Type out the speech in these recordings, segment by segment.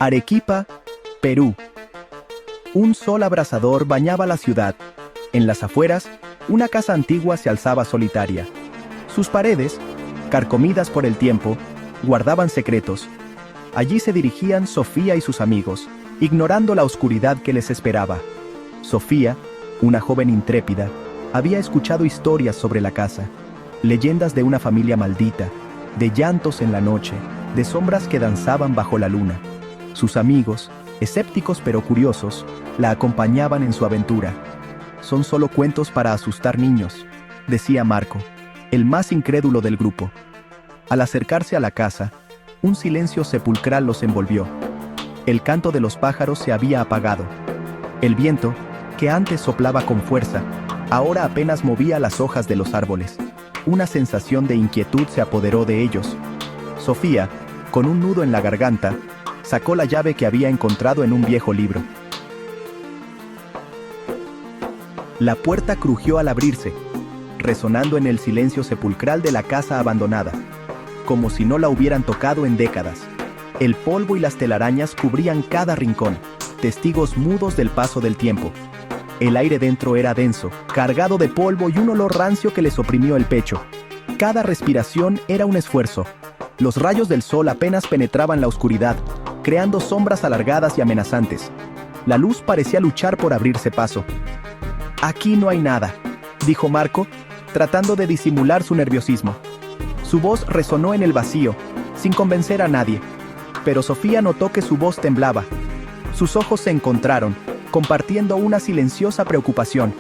Arequipa, Perú. Un sol abrasador bañaba la ciudad. En las afueras, una casa antigua se alzaba solitaria. Sus paredes, carcomidas por el tiempo, guardaban secretos. Allí se dirigían Sofía y sus amigos, ignorando la oscuridad que les esperaba. Sofía, una joven intrépida, había escuchado historias sobre la casa, leyendas de una familia maldita, de llantos en la noche, de sombras que danzaban bajo la luna. Sus amigos, escépticos pero curiosos, la acompañaban en su aventura. «Son solo cuentos para asustar niños», decía Marco, el más incrédulo del grupo. Al acercarse a la casa, un silencio sepulcral los envolvió. El canto de los pájaros se había apagado. El viento, que antes soplaba con fuerza, ahora apenas movía las hojas de los árboles. Una sensación de inquietud se apoderó de ellos. Sofía, con un nudo en la garganta, sacó la llave que había encontrado en un viejo libro. La puerta crujió al abrirse, resonando en el silencio sepulcral de la casa abandonada, como si no la hubieran tocado en décadas. El polvo y las telarañas cubrían cada rincón, testigos mudos del paso del tiempo. El aire dentro era denso, cargado de polvo y un olor rancio que les oprimió el pecho. Cada respiración era un esfuerzo. Los rayos del sol apenas penetraban la oscuridad, creando sombras alargadas y amenazantes. La luz parecía luchar por abrirse paso. «Aquí no hay nada», dijo Marco, tratando de disimular su nerviosismo. Su voz resonó en el vacío, sin convencer a nadie. Pero Sofía notó que su voz temblaba. Sus ojos se encontraron, compartiendo una silenciosa preocupación.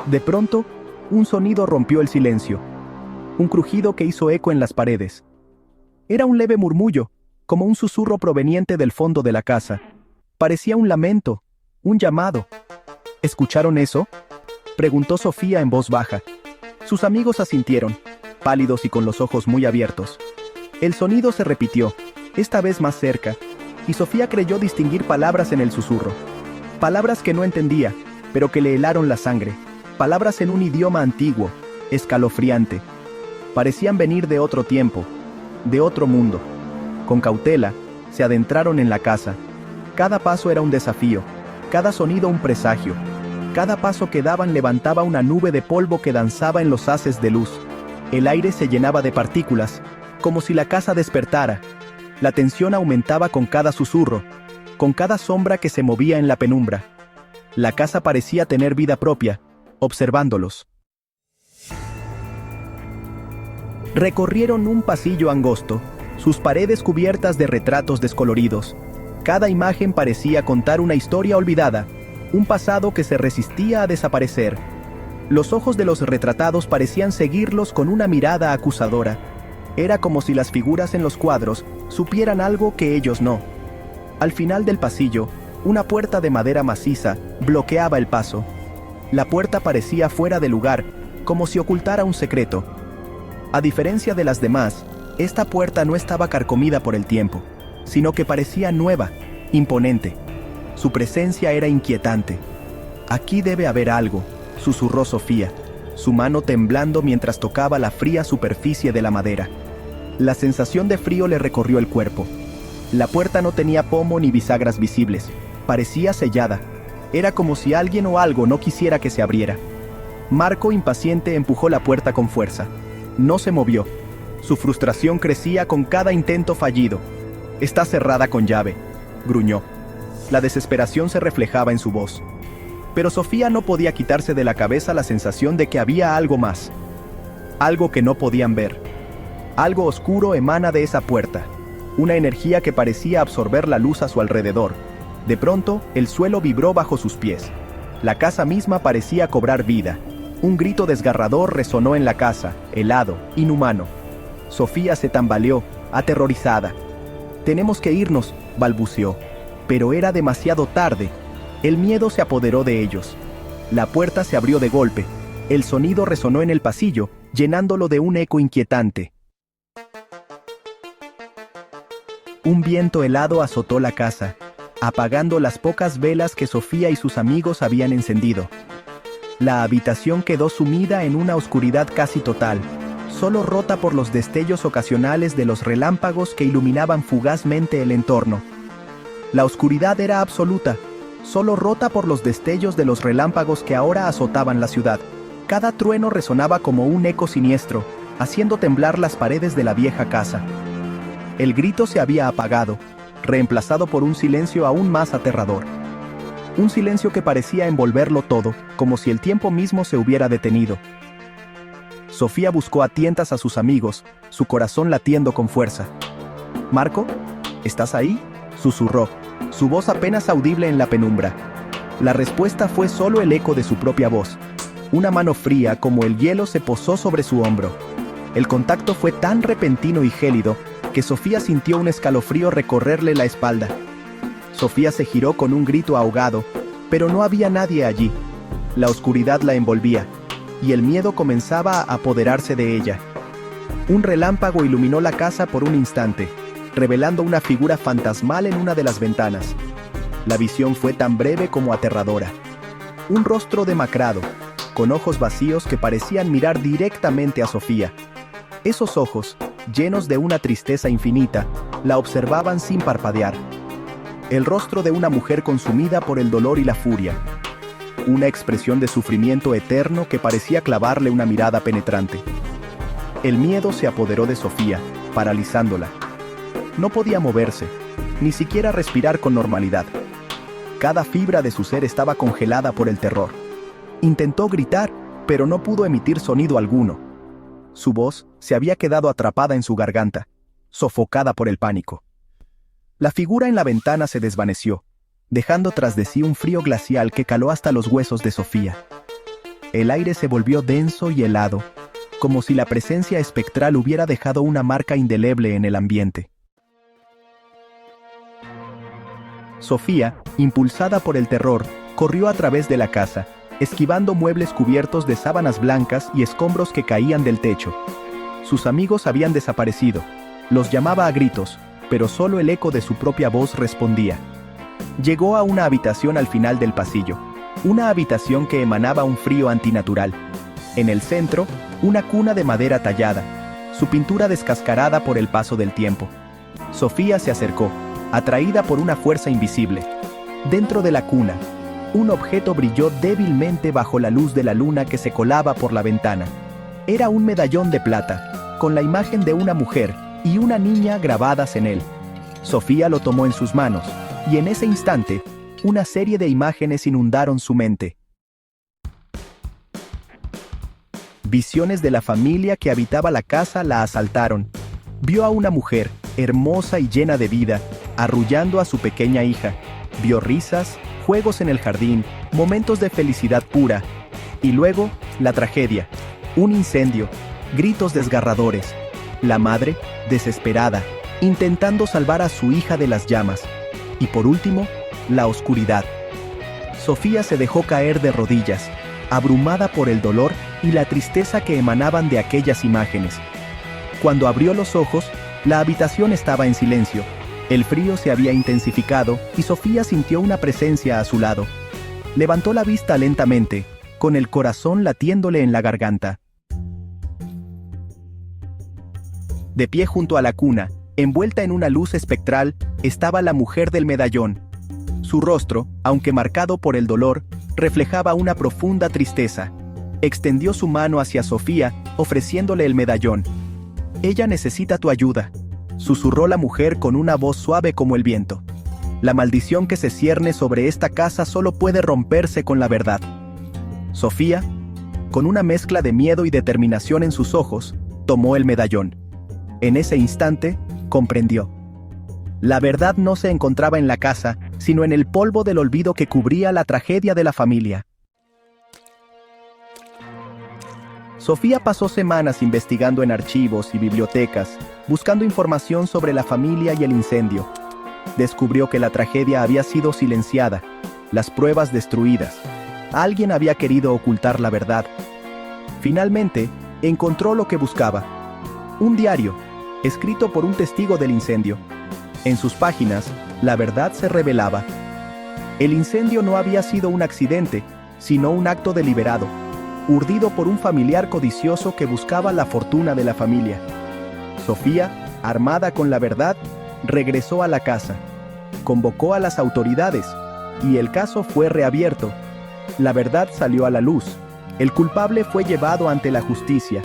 De pronto, un sonido rompió el silencio. Un crujido que hizo eco en las paredes. Era un leve murmullo, como un susurro proveniente del fondo de la casa. Parecía un lamento, un llamado. ¿Escucharon eso?, preguntó Sofía en voz baja. Sus amigos asintieron, pálidos y con los ojos muy abiertos. El sonido se repitió, esta vez más cerca, y Sofía creyó distinguir palabras en el susurro. Palabras que no entendía, pero que le helaron la sangre. Palabras en un idioma antiguo, escalofriante. Parecían venir de otro tiempo, de otro mundo. Con cautela, se adentraron en la casa. Cada paso era un desafío, cada sonido un presagio. Cada paso que daban levantaba una nube de polvo que danzaba en los haces de luz. El aire se llenaba de partículas, como si la casa despertara. La tensión aumentaba con cada susurro, con cada sombra que se movía en la penumbra. La casa parecía tener vida propia, observándolos. Recorrieron un pasillo angosto, sus paredes cubiertas de retratos descoloridos. Cada imagen parecía contar una historia olvidada, un pasado que se resistía a desaparecer. Los ojos de los retratados parecían seguirlos con una mirada acusadora. Era como si las figuras en los cuadros supieran algo que ellos no. Al final del pasillo, una puerta de madera maciza bloqueaba el paso. La puerta parecía fuera de lugar, como si ocultara un secreto. A diferencia de las demás, esta puerta no estaba carcomida por el tiempo, sino que parecía nueva, imponente. Su presencia era inquietante. «Aquí debe haber algo», susurró Sofía, su mano temblando mientras tocaba la fría superficie de la madera. La sensación de frío le recorrió el cuerpo. La puerta no tenía pomo ni bisagras visibles. Parecía sellada. Era como si alguien o algo no quisiera que se abriera. Marco, impaciente, empujó la puerta con fuerza. No se movió. Su frustración crecía con cada intento fallido. «Está cerrada con llave», gruñó. La desesperación se reflejaba en su voz. Pero Sofía no podía quitarse de la cabeza la sensación de que había algo más. Algo que no podían ver. Algo oscuro emana de esa puerta. Una energía que parecía absorber la luz a su alrededor. De pronto, el suelo vibró bajo sus pies. La casa misma parecía cobrar vida. Un grito desgarrador resonó en la casa, helado, inhumano. Sofía se tambaleó, aterrorizada. «Tenemos que irnos», balbuceó. Pero era demasiado tarde. El miedo se apoderó de ellos. La puerta se abrió de golpe. El sonido resonó en el pasillo, llenándolo de un eco inquietante. Un viento helado azotó la casa, apagando las pocas velas que Sofía y sus amigos habían encendido. La habitación quedó sumida en una oscuridad casi total, solo rota por los destellos ocasionales de los relámpagos que iluminaban fugazmente el entorno. La oscuridad era absoluta, solo rota por los destellos de los relámpagos que ahora azotaban la ciudad. Cada trueno resonaba como un eco siniestro, haciendo temblar las paredes de la vieja casa. El grito se había apagado, reemplazado por un silencio aún más aterrador. Un silencio que parecía envolverlo todo, como si el tiempo mismo se hubiera detenido. Sofía buscó a tientas a sus amigos, su corazón latiendo con fuerza. «¿Marco? ¿Estás ahí?», susurró, su voz apenas audible en la penumbra. La respuesta fue solo el eco de su propia voz. Una mano fría como el hielo se posó sobre su hombro. El contacto fue tan repentino y gélido que Sofía sintió un escalofrío recorrerle la espalda. Sofía se giró con un grito ahogado, pero no había nadie allí. La oscuridad la envolvía, y el miedo comenzaba a apoderarse de ella. Un relámpago iluminó la casa por un instante, revelando una figura fantasmal en una de las ventanas. La visión fue tan breve como aterradora. Un rostro demacrado, con ojos vacíos que parecían mirar directamente a Sofía. Esos ojos, llenos de una tristeza infinita, la observaban sin parpadear. El rostro de una mujer consumida por el dolor y la furia. Una expresión de sufrimiento eterno que parecía clavarle una mirada penetrante. El miedo se apoderó de Sofía, paralizándola. No podía moverse, ni siquiera respirar con normalidad. Cada fibra de su ser estaba congelada por el terror. Intentó gritar, pero no pudo emitir sonido alguno. Su voz se había quedado atrapada en su garganta, sofocada por el pánico. La figura en la ventana se desvaneció, dejando tras de sí un frío glacial que caló hasta los huesos de Sofía. El aire se volvió denso y helado, como si la presencia espectral hubiera dejado una marca indeleble en el ambiente. Sofía, impulsada por el terror, corrió a través de la casa, esquivando muebles cubiertos de sábanas blancas y escombros que caían del techo. Sus amigos habían desaparecido. Los llamaba a gritos, pero solo el eco de su propia voz respondía. Llegó a una habitación al final del pasillo, una habitación que emanaba un frío antinatural. En el centro, una cuna de madera tallada, su pintura descascarada por el paso del tiempo. Sofía se acercó, atraída por una fuerza invisible. Dentro de la cuna, un objeto brilló débilmente bajo la luz de la luna que se colaba por la ventana. Era un medallón de plata, con la imagen de una mujer y una niña grabadas en él. Sofía lo tomó en sus manos, y en ese instante, una serie de imágenes inundaron su mente. Visiones de la familia que habitaba la casa la asaltaron. Vio a una mujer, hermosa y llena de vida, arrullando a su pequeña hija. Vio risas, juegos en el jardín, momentos de felicidad pura. Y luego, la tragedia. Un incendio, gritos desgarradores. La madre, desesperada, intentando salvar a su hija de las llamas. Y por último, la oscuridad. Sofía se dejó caer de rodillas, abrumada por el dolor y la tristeza que emanaban de aquellas imágenes. Cuando abrió los ojos, la habitación estaba en silencio. El frío se había intensificado y Sofía sintió una presencia a su lado. Levantó la vista lentamente, con el corazón latiéndole en la garganta. De pie junto a la cuna, envuelta en una luz espectral, estaba la mujer del medallón. Su rostro, aunque marcado por el dolor, reflejaba una profunda tristeza. Extendió su mano hacia Sofía, ofreciéndole el medallón. «Ella necesita tu ayuda», susurró la mujer con una voz suave como el viento. «La maldición que se cierne sobre esta casa solo puede romperse con la verdad». Sofía, con una mezcla de miedo y determinación en sus ojos, tomó el medallón. En ese instante, comprendió. La verdad no se encontraba en la casa, sino en el polvo del olvido que cubría la tragedia de la familia. Sofía pasó semanas investigando en archivos y bibliotecas, buscando información sobre la familia y el incendio. Descubrió que la tragedia había sido silenciada, las pruebas destruidas. Alguien había querido ocultar la verdad. Finalmente, encontró lo que buscaba. Un diario, escrito por un testigo del incendio. En sus páginas, la verdad se revelaba. El incendio no había sido un accidente, sino un acto deliberado, urdido por un familiar codicioso que buscaba la fortuna de la familia. Sofía, armada con la verdad, regresó a la casa. convocó a las autoridades, y el caso fue reabierto. La verdad salió a la luz. El culpable fue llevado ante la justicia.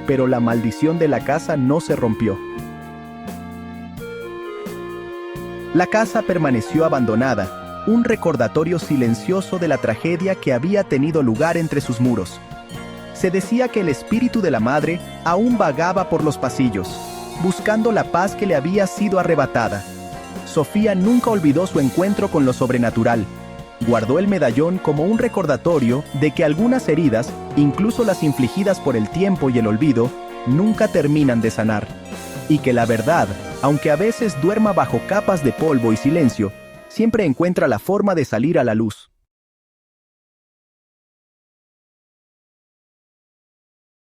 Pero la maldición de la casa no se rompió. La casa permaneció abandonada, un recordatorio silencioso de la tragedia que había tenido lugar entre sus muros. Se decía que el espíritu de la madre aún vagaba por los pasillos, buscando la paz que le había sido arrebatada. Sofía nunca olvidó su encuentro con lo sobrenatural. Guardó el medallón como un recordatorio de que algunas heridas, incluso las infligidas por el tiempo y el olvido, nunca terminan de sanar. Y que la verdad, aunque a veces duerma bajo capas de polvo y silencio, siempre encuentra la forma de salir a la luz.